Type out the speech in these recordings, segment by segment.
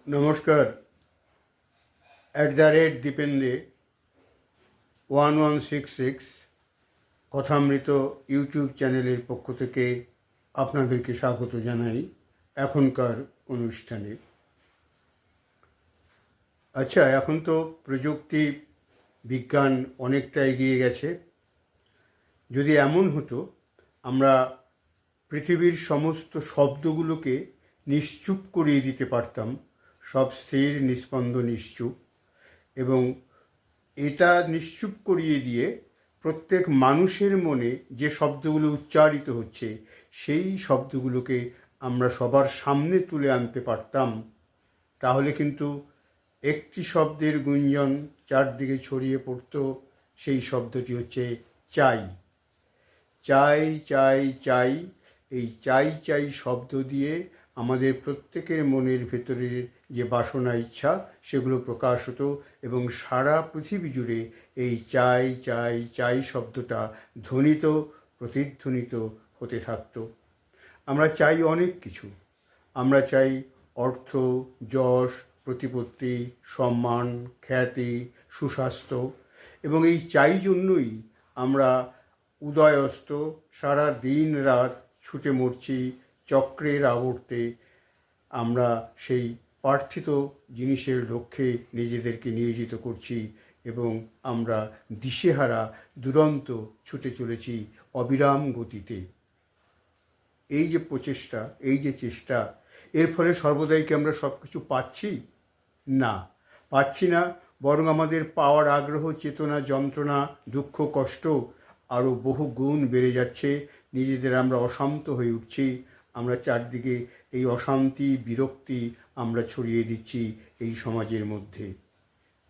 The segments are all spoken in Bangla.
নমস্কার। @দীপেন্দে 1166 কথামৃত ইউটিউব চ্যানেলের পক্ষ থেকে আপনাদেরকে স্বাগত জানাই এখনকার অনুষ্ঠানে। আচ্ছা, এখন তো প্রযুক্তি বিজ্ঞান অনেকটা এগিয়ে গেছে। যদি এমন হতো আমরা পৃথিবীর সমস্ত শব্দগুলোকে নিশ্চুপ করিয়ে দিতে পারতাম, সব স্থির নিস্পন্দ নিশ্চুপ, এবং এটা নিশ্চুপ করিয়ে দিয়ে প্রত্যেক মানুষের মনে যে শব্দগুলো উচ্চারিত হচ্ছে সেই শব্দগুলোকে আমরা সবার সামনে তুলে আনতে পারতাম, তাহলে কিন্তু একটি শব্দের গুঞ্জন চারদিকে ছড়িয়ে পড়ত। সেই শব্দটি হচ্ছে চাই। চাই চাই চাই। এই চাই চাই শব্দ দিয়ে আমাদের প্রত্যেকের মনের ভেতরের যে বাসনা ইচ্ছা সেগুলো প্রকাশ হতো, এবং সারা পৃথিবী জুড়ে এই চাই চাই চাই শব্দটা ধ্বনিত প্রতিধ্বনিত হতে থাকত। আমরা চাই অনেক কিছু। আমরা চাই অর্থ, যশ, প্রতিপত্তি, সম্মান, খ্যাতি, সুস্বাস্থ্য, এবং এই চাই জন্যই আমরা উদয়স্ত সারা দিন রাত ছুটে মরছি চক্রের আবর্তে। আমরা সেই প্রার্থিত জিনিসের লক্ষ্যে নিজেদেরকে নিয়োজিত করছি, এবং আমরা দিশেহারা দুরন্ত ছুটে চলেছি অবিরাম গতিতে। এই যে প্রচেষ্টা, এই যে চেষ্টা, এর ফলে সর্বদাই কি আমরা সব কিছু পাচ্ছি? না, পাচ্ছি না। বরং আমাদের পাওয়ার আগ্রহ, চেতনা, যন্ত্রণা, দুঃখ, কষ্ট আরও বহু গুণ বেড়ে যাচ্ছে। নিজেদের আমরা অশান্ত হয়ে উঠছি। আমরা চারদিকে এই অশান্তি, বিরক্তি আমরা ছড়িয়ে দিচ্ছি এই সমাজের মধ্যে,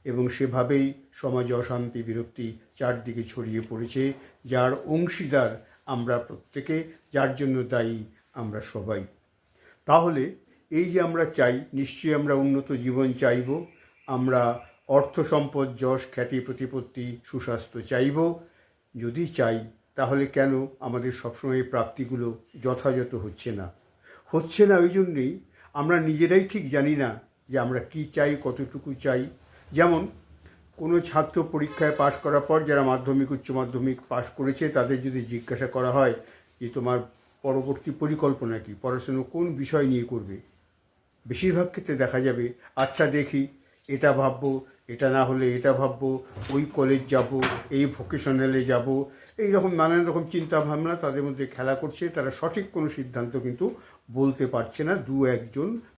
এবং সেভাবেই সমাজে অশান্তি, বিরক্তি চারদিকে ছড়িয়ে পড়েছে, যার অংশীদার আমরা প্রত্যেকে, যার জন্য দায়ী আমরা সবাই। তাহলে এই যে আমরা চাই, নিশ্চয়ই আমরা উন্নত জীবন চাইব, আমরা অর্থ সম্পদ, যশ, খ্যাতি, প্রতিপত্তি, সুস্বাস্থ্য চাইব। যদি চাই, তাহলে কেন আমাদের সবসময় প্রাপ্তিগুলো যথাযথ হচ্ছে না? হচ্ছে না ওই জন্যেই আমরা নিজেরাই ঠিক জানি না যে আমরা কি চাই, কতটুকু চাই। যেমন কোনো ছাত্র পরীক্ষায় পাশ করার পর, যারা মাধ্যমিক, উচ্চ মাধ্যমিক পাশ করেছে, তাদের যদি জিজ্ঞাসা করা হয় যে তোমার পরবর্তী পরিকল্পনা কী, পড়াশুনো কোন বিষয় নিয়ে করবে, বেশিরভাগ ক্ষেত্রে দেখা যাবে আচ্ছা দেখি, এটা ভাববো, এটা না হলে এটা ভাববো, ওই কলেজ যাব, এই ভোকেশনালে যাব, এই রকম নানান রকম চিন্তা ভাবনা তাদের মধ্যে খেলা করছে। তারা সঠিক কোনো সিদ্ধান্ত কিন্তু বলতে পারছে না। দু একজন